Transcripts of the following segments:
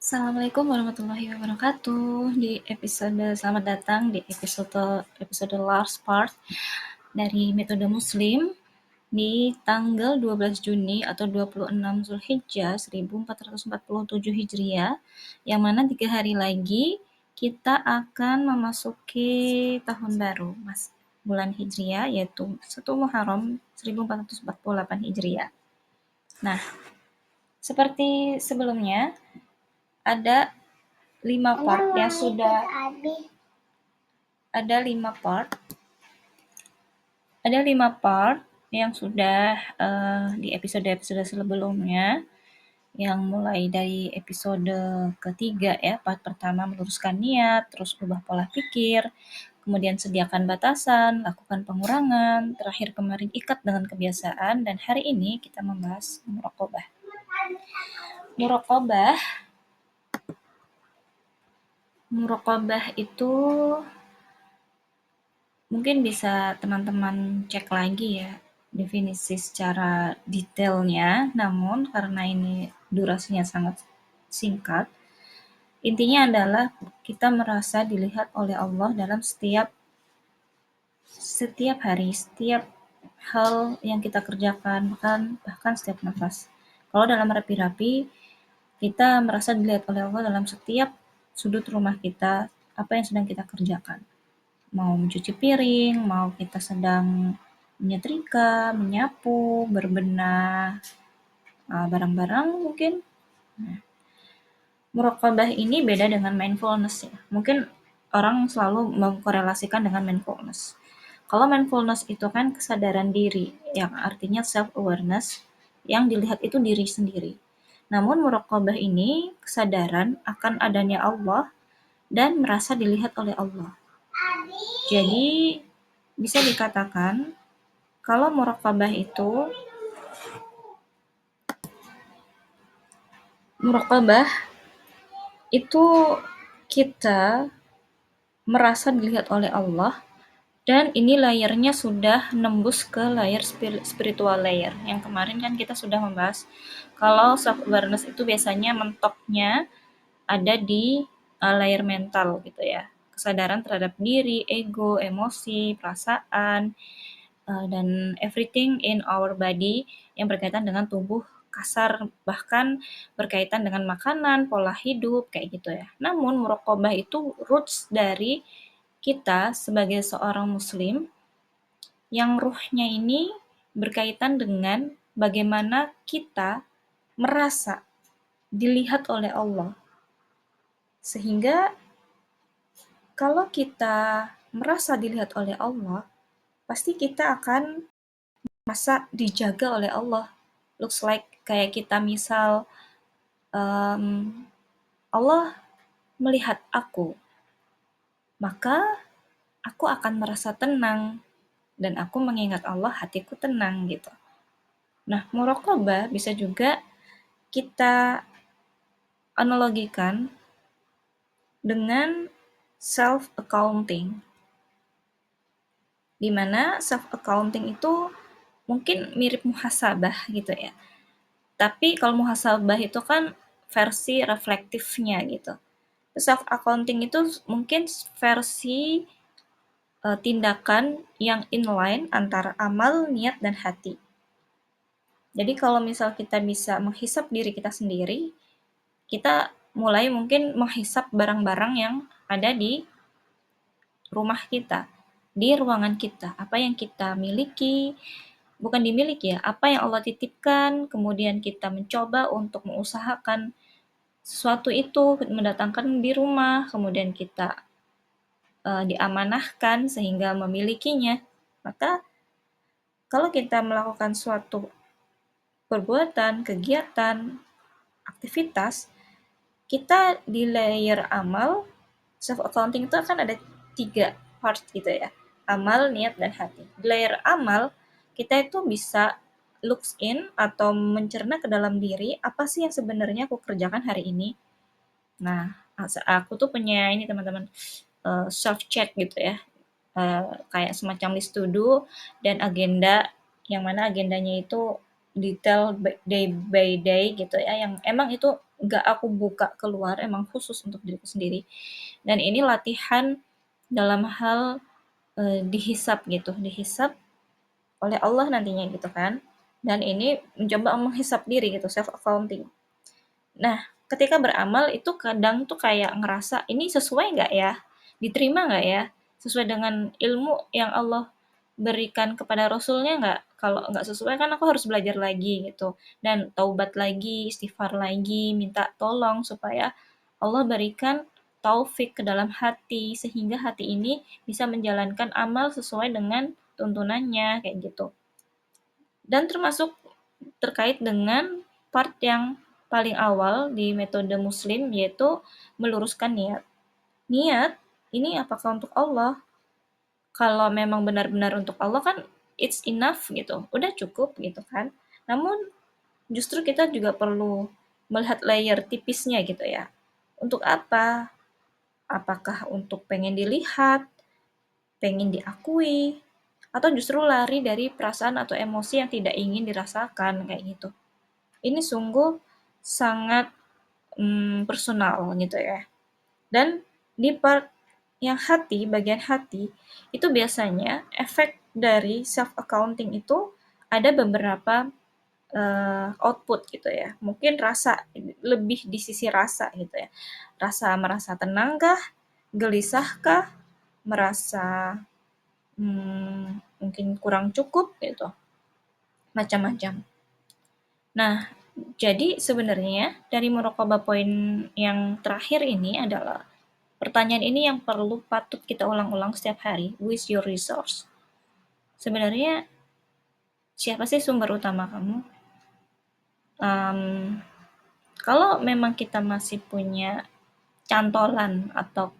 Assalamualaikum warahmatullahi wabarakatuh. Selamat datang di episode last part dari Metode Muslim di tanggal 12 Juni atau 26 Zulhijjah 1447 Hijriah, yang mana 3 hari lagi kita akan memasuki tahun baru bulan Hijriah, yaitu 1 Muharram 1448 Hijriah. Nah, seperti sebelumnya, ada 5 part yang sudah ada 5 part yang sudah di episode-episode sebelumnya, yang mulai dari episode ketiga ya, part pertama meluruskan niat, terus ubah pola pikir, kemudian sediakan batasan, lakukan pengurangan, terakhir kemarin ikat dengan kebiasaan, dan hari ini kita membahas muraqabah. Muraqabah itu mungkin bisa teman-teman cek lagi ya definisi secara detailnya, namun karena ini durasinya sangat singkat, intinya adalah kita merasa dilihat oleh Allah dalam setiap hari, setiap hal yang kita kerjakan, bahkan setiap nafas. Kalau dalam rapi-rapi, kita merasa dilihat oleh Allah dalam setiap sudut rumah kita, apa yang sedang kita kerjakan. Mau mencuci piring, mau kita sedang menyetrika, menyapu, berbenah barang-barang mungkin. Muraqabah ini beda dengan mindfulness ya. Mungkin orang selalu mengkorelasikan dengan mindfulness. Kalau mindfulness itu kan kesadaran diri, yang artinya self-awareness, yang dilihat itu diri sendiri. Namun muraqabah ini kesadaran akan adanya Allah dan merasa dilihat oleh Allah. Jadi bisa dikatakan kalau muraqabah itu kita merasa dilihat oleh Allah, dan ini layernya sudah nembus ke layer spiritual layer. Yang kemarin kan kita sudah membahas kalau self awareness itu biasanya mentoknya ada di layer mental gitu ya. Kesadaran terhadap diri, ego, emosi, perasaan, dan everything in our body yang berkaitan dengan tubuh kasar, bahkan berkaitan dengan makanan, pola hidup, kayak gitu ya. Namun muraqabah itu roots dari kita sebagai seorang muslim yang ruhnya ini berkaitan dengan bagaimana kita merasa dilihat oleh Allah. Sehingga kalau kita merasa dilihat oleh Allah, pasti kita akan merasa dijaga oleh Allah. Looks like kayak kita misal Allah melihat aku, maka aku akan merasa tenang, dan aku mengingat Allah, hatiku tenang gitu. Nah, muraqabah bisa juga kita analogikan dengan self-accounting, di mana self-accounting itu mungkin mirip muhasabah gitu ya. Tapi kalau muhasabah itu kan versi reflektifnya gitu. Self-accounting itu mungkin versi tindakan yang inline antara amal, niat, dan hati. Jadi kalau misal kita bisa menghisap diri kita sendiri, kita mulai mungkin menghisap barang-barang yang ada di rumah kita, di ruangan kita, apa yang kita miliki, bukan dimiliki ya, apa yang Allah titipkan, kemudian kita mencoba untuk mengusahakan sesuatu itu mendatangkan di rumah, kemudian kita diamanahkan sehingga memilikinya. Maka kalau kita melakukan suatu perbuatan, kegiatan, aktivitas, kita di layer amal, self-accounting itu akan ada 3 part gitu ya, amal, niat, dan hati. Di layer amal, kita itu bisa looks in atau mencerna ke dalam diri, apa sih yang sebenarnya aku kerjakan hari ini. Nah, aku tuh punya ini teman-teman, self-check gitu ya, kayak semacam list to do dan agenda, yang mana agendanya itu detail day by day gitu ya, yang emang itu nggak aku buka keluar, emang khusus untuk diriku sendiri. Dan ini latihan dalam hal dihisap gitu, dihisap oleh Allah nantinya gitu kan. Dan ini mencoba menghisap diri gitu, self accounting. Nah, ketika beramal itu kadang tuh kayak ngerasa ini sesuai nggak ya, diterima nggak ya, sesuai dengan ilmu yang Allah berikan kepada Rasulnya nggak. Kalau nggak sesuai kan aku harus belajar lagi gitu, dan taubat lagi, istighfar lagi, minta tolong supaya Allah berikan taufik ke dalam hati sehingga hati ini bisa menjalankan amal sesuai dengan tuntunannya kayak gitu. Dan termasuk terkait dengan part yang paling awal di metode muslim, yaitu meluruskan niat. Niat ini apakah untuk Allah? Kalau memang benar-benar untuk Allah kan it's enough gitu, udah cukup gitu kan. Namun justru kita juga perlu melihat layer tipisnya gitu ya. Untuk apa? Apakah untuk pengen dilihat, pengen diakui, atau justru lari dari perasaan atau emosi yang tidak ingin dirasakan kayak gitu. Ini sungguh sangat personal gitu ya. Dan di part yang hati, bagian hati, itu biasanya efek dari self accounting itu ada beberapa output gitu ya. Mungkin rasa, lebih di sisi rasa gitu ya. Rasa merasa tenangkah, gelisahkah, merasa mungkin kurang cukup gitu, macam-macam. Nah, jadi sebenarnya dari muraqabah poin yang terakhir ini adalah pertanyaan ini yang perlu patut kita ulang-ulang setiap hari. Who is your resource? Sebenarnya siapa sih sumber utama kamu? Um, Kalau memang kita masih punya cantolan atau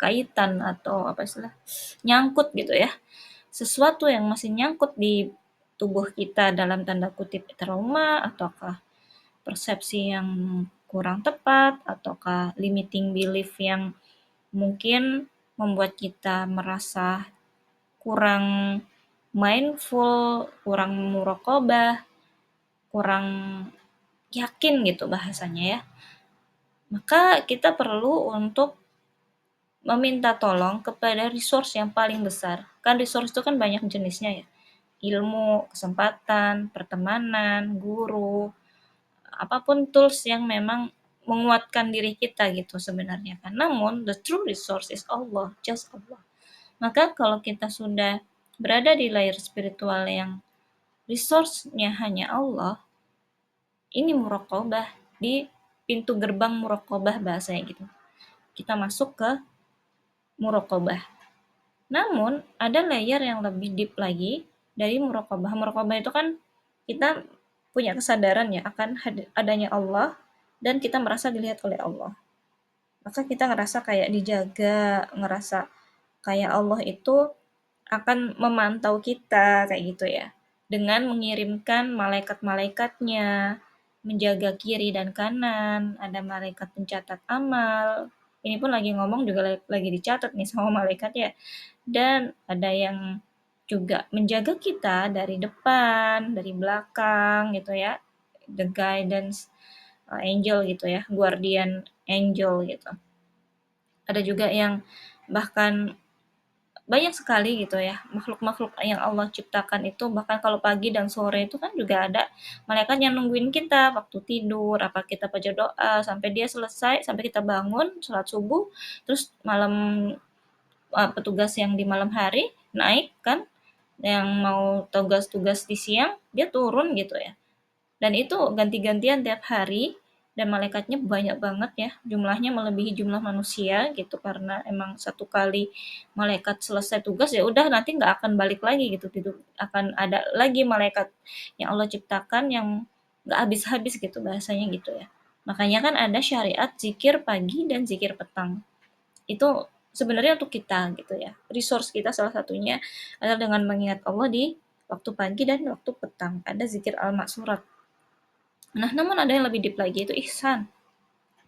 kaitan atau apa istilah nyangkut gitu ya, sesuatu yang masih nyangkut di tubuh kita dalam tanda kutip trauma ataukah persepsi yang kurang tepat ataukah limiting belief yang mungkin membuat kita merasa kurang mindful, kurang muraqabah, kurang yakin gitu bahasanya ya. Maka kita perlu untuk meminta tolong kepada resource yang paling besar. Kan resource itu kan banyak jenisnya ya. Ilmu, kesempatan, pertemanan, guru, apapun tools yang memang menguatkan diri kita gitu sebenarnya kan. Namun the true resource is Allah, just Allah. Maka kalau kita sudah berada di layer spiritual yang resource-nya hanya Allah, ini muraqabah di pintu gerbang muraqabah bahasanya gitu. Kita masuk ke muraqabah. Namun ada layer yang lebih deep lagi dari muraqabah. Muraqabah itu kan kita punya kesadaran ya akan adanya Allah dan kita merasa dilihat oleh Allah. Maka kita ngerasa kayak dijaga, ngerasa kayak Allah itu akan memantau kita kayak gitu ya. Dengan mengirimkan malaikat-malaikatnya, menjaga kiri dan kanan, ada malaikat pencatat amal. Ini pun lagi ngomong juga lagi dicatat nih sama malaikat ya. Dan ada yang juga menjaga kita dari depan, dari belakang gitu ya. The guidance angel gitu ya, guardian angel gitu. Ada juga yang bahkan banyak sekali gitu ya makhluk-makhluk yang Allah ciptakan itu, bahkan kalau pagi dan sore itu kan juga ada malaikat yang nungguin kita waktu tidur, apa kita baca doa sampai dia selesai, sampai kita bangun sholat subuh, terus malam petugas yang di malam hari naik kan, yang mau tugas-tugas di siang dia turun gitu ya. Dan itu ganti-gantian tiap hari dan malaikatnya banyak banget ya, jumlahnya melebihi jumlah manusia gitu, karena emang satu kali malaikat selesai tugas ya udah nanti nggak akan balik lagi gitu, tidur akan ada lagi malaikat yang Allah ciptakan yang nggak habis-habis gitu bahasanya gitu ya. Makanya kan ada syariat zikir pagi dan zikir petang. Itu sebenarnya untuk kita gitu ya. Resource kita salah satunya adalah dengan mengingat Allah di waktu pagi dan waktu petang. Ada zikir al-maksurat. Nah, namun ada yang lebih deep lagi, itu ihsan.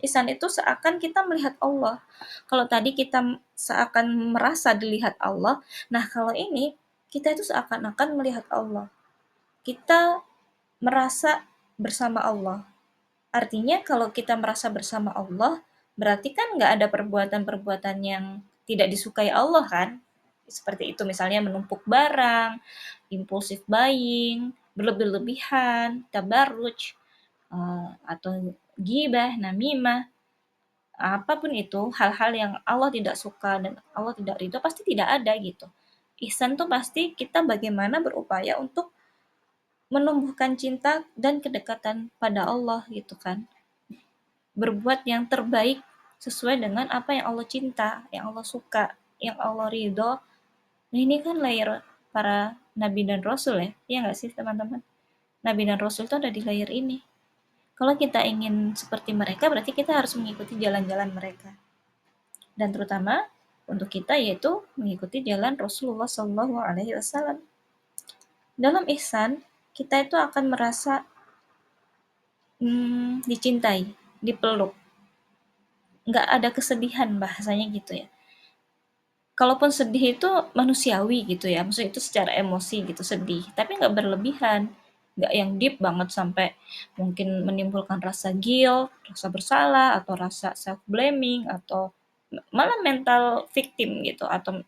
Ihsan itu seakan kita melihat Allah. Kalau tadi kita seakan merasa dilihat Allah, nah kalau ini kita itu seakan-akan melihat Allah. Kita merasa bersama Allah. Artinya kalau kita merasa bersama Allah, berarti kan nggak ada perbuatan-perbuatan yang tidak disukai Allah kan? Seperti itu misalnya menumpuk barang, impulsif buying, berlebih-lebihan, tabarruj, atau gibah, namimah, apapun itu, hal-hal yang Allah tidak suka dan Allah tidak ridho pasti tidak ada gitu. Ihsan tuh pasti kita bagaimana berupaya untuk menumbuhkan cinta dan kedekatan pada Allah gitu kan. Berbuat yang terbaik sesuai dengan apa yang Allah cinta, yang Allah suka, yang Allah ridho. Nah ini kan layer para nabi dan rasul ya, iya nggak sih teman-teman? Nabi dan rasul itu ada di layer ini. Kalau kita ingin seperti mereka, berarti kita harus mengikuti jalan-jalan mereka. Dan terutama untuk kita yaitu mengikuti jalan Rasulullah Shallallahu Alaihi Wasallam. Dalam ihsan, kita itu akan merasa dicintai, dipeluk, nggak ada kesedihan bahasanya gitu ya. Kalaupun sedih itu manusiawi gitu ya, maksudnya itu secara emosi gitu sedih, tapi nggak berlebihan, nggak yang deep banget sampai mungkin menimbulkan rasa guilt, rasa bersalah, atau rasa self blaming, atau malah mental victim gitu, atau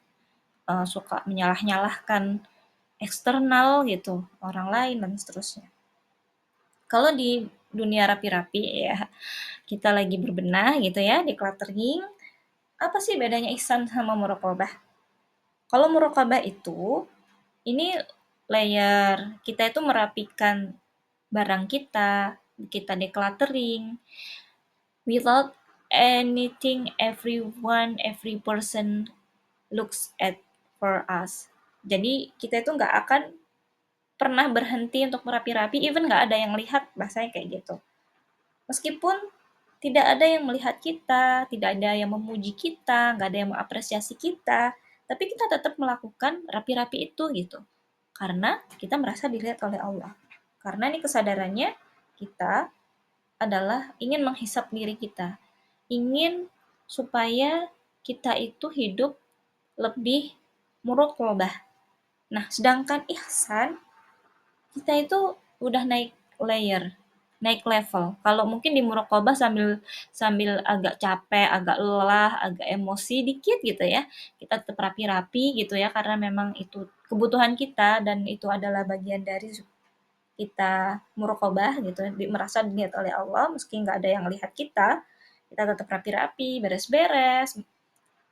suka menyalah-nyalahkan eksternal gitu, orang lain dan seterusnya. Kalau di dunia rapi-rapi ya, kita lagi berbenah gitu ya, decluttering, apa sih bedanya ihsan sama muraqabah? Kalau muraqabah itu, ini layer kita itu merapikan barang kita, kita decluttering, without anything every person looks at for us. Jadi kita itu nggak akan pernah berhenti untuk merapi-rapi, even nggak ada yang lihat, bahasanya kayak gitu. Meskipun tidak ada yang melihat kita, tidak ada yang memuji kita, nggak ada yang mengapresiasi kita, tapi kita tetap melakukan rapi-rapi itu gitu. Karena kita merasa dilihat oleh Allah. Karena ini kesadarannya kita adalah ingin menghisap diri kita. Ingin supaya kita itu hidup lebih muraqabah. Nah, sedangkan ihsan kita itu udah naik layer, naik level. Kalau mungkin di muraqabah sambil sambil agak capek, agak lelah, agak emosi dikit gitu ya, kita tetap rapi-rapi gitu ya, karena memang itu kebutuhan kita dan itu adalah bagian dari kita muraqabah gitu, merasa dilihat oleh Allah meski nggak ada yang lihat kita tetap rapi-rapi, beres-beres.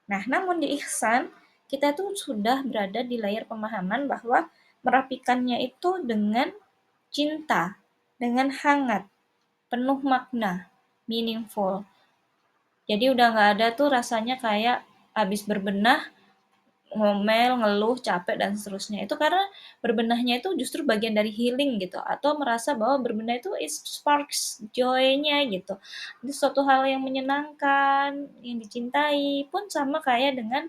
Nah, namun di ihsan, kita tuh sudah berada di layar pemahaman bahwa merapikannya itu dengan cinta, dengan hangat, penuh makna, meaningful. Jadi udah nggak ada tuh rasanya kayak abis berbenah, ngomel, ngeluh, capek, dan seterusnya. Itu karena berbenahnya itu justru bagian dari healing gitu. Atau merasa bahwa berbenah itu is sparks joy-nya gitu. Itu suatu hal yang menyenangkan, yang dicintai, pun sama kayak dengan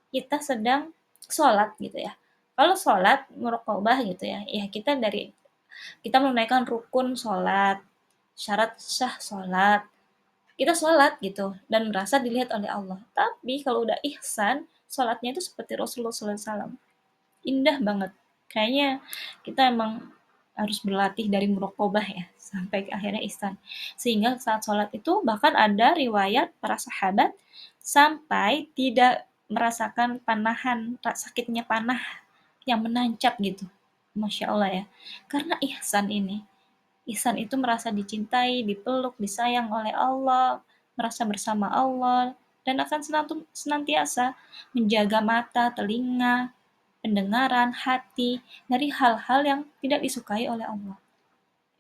kita sedang sholat gitu ya. Kalau sholat, muraqabah gitu ya, ya kita menunaikan rukun sholat, syarat sah sholat, kita sholat gitu dan merasa dilihat oleh Allah. Tapi kalau udah ihsan, sholatnya itu seperti Rasulullah SAW, indah banget. Kayaknya kita emang harus berlatih dari muraqabah ya sampai akhirnya ihsan. Sehingga saat sholat itu bahkan ada riwayat para sahabat sampai tidak merasakan panahan, sakitnya panah yang menancap gitu. Masya Allah ya. Karena ihsan ini. Ihsan itu merasa dicintai, dipeluk, disayang oleh Allah, merasa bersama Allah, dan akan senantiasa menjaga mata, telinga, pendengaran, hati dari hal-hal yang tidak disukai oleh Allah.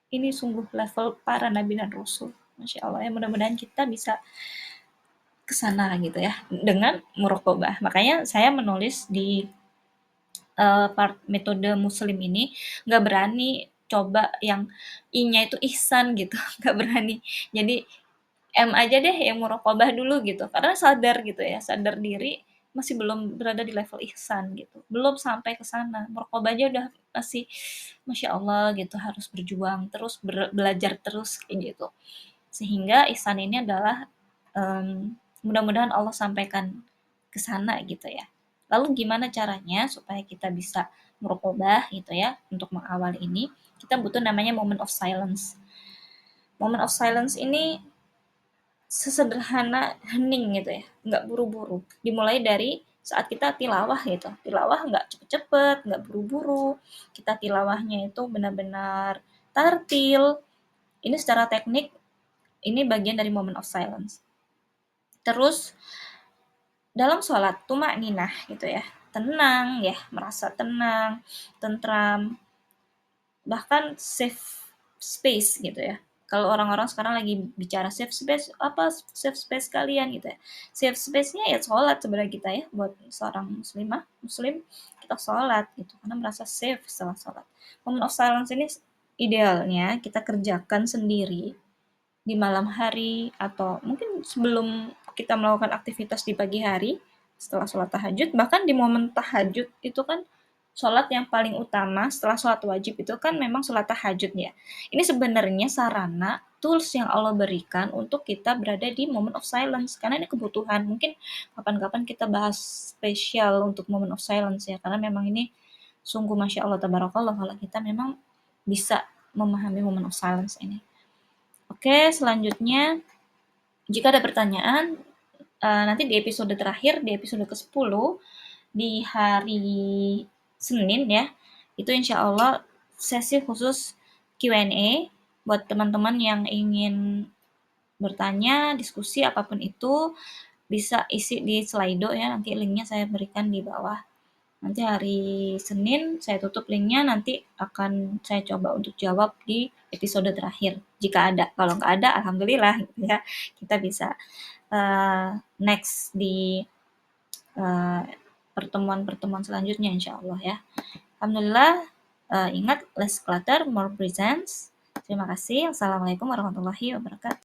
Ini sungguh level para nabi dan rasul. Masya Allah ya, mudah-mudahan kita bisa ke sana gitu ya dengan muraqabah. Makanya saya menulis di part metode muslim ini nggak berani coba yang i-nya itu ihsan gitu, nggak berani. Jadi M aja deh yang muraqabah dulu gitu, karena sadar gitu ya, sadar diri masih belum berada di level ihsan gitu, belum sampai ke sana. Muraqabah aja udah masih masya Allah gitu, harus berjuang terus, belajar terus kayak gitu. Sehingga ihsan ini adalah mudah-mudahan Allah sampaikan ke sana gitu ya. Lalu gimana caranya supaya kita bisa muraqabah gitu ya, untuk mengawal ini? Kita butuh namanya moment of silence. Moment of silence ini sesederhana hening gitu ya, nggak buru-buru. Dimulai dari saat kita tilawah gitu. Tilawah nggak cepet-cepet, nggak buru-buru. Kita tilawahnya itu benar-benar tartil. Ini secara teknik, ini bagian dari moment of silence. Terus dalam sholat tumak ninah gitu ya, tenang ya, merasa tenang, tentram, bahkan safe space gitu ya. Kalau orang-orang sekarang lagi bicara safe space, apa safe space kalian gitu ya. Safe space-nya ya sholat sebenarnya kita ya, buat seorang muslim, kita sholat gitu, karena merasa safe setelah sholat. Moment of silence ini idealnya kita kerjakan sendiri di malam hari atau mungkin sebelum kita melakukan aktivitas di pagi hari setelah sholat tahajud, bahkan di momen tahajud itu kan sholat yang paling utama setelah sholat wajib itu kan memang sholat tahajud ya. Ini sebenarnya sarana tools yang Allah berikan untuk kita berada di moment of silence, karena ini kebutuhan. Mungkin kapan-kapan kita bahas spesial untuk moment of silence ya, karena memang ini sungguh Masya Allah tabarakallah kalau kita memang bisa memahami moment of silence ini. Oke, selanjutnya jika ada pertanyaan, nanti di episode terakhir, di episode ke-10, di hari Senin ya, itu insya Allah sesi khusus Q&A buat teman-teman yang ingin bertanya, diskusi apapun itu, bisa isi di Slido ya, nanti linknya saya berikan di bawah. Nanti hari Senin saya tutup linknya, nanti akan saya coba untuk jawab di episode terakhir jika ada. Kalau nggak ada, alhamdulillah gitu ya, kita bisa next di pertemuan-pertemuan selanjutnya insya Allah ya. Alhamdulillah, ingat less clutter, more presence. Terima kasih. Assalamualaikum warahmatullahi wabarakatuh.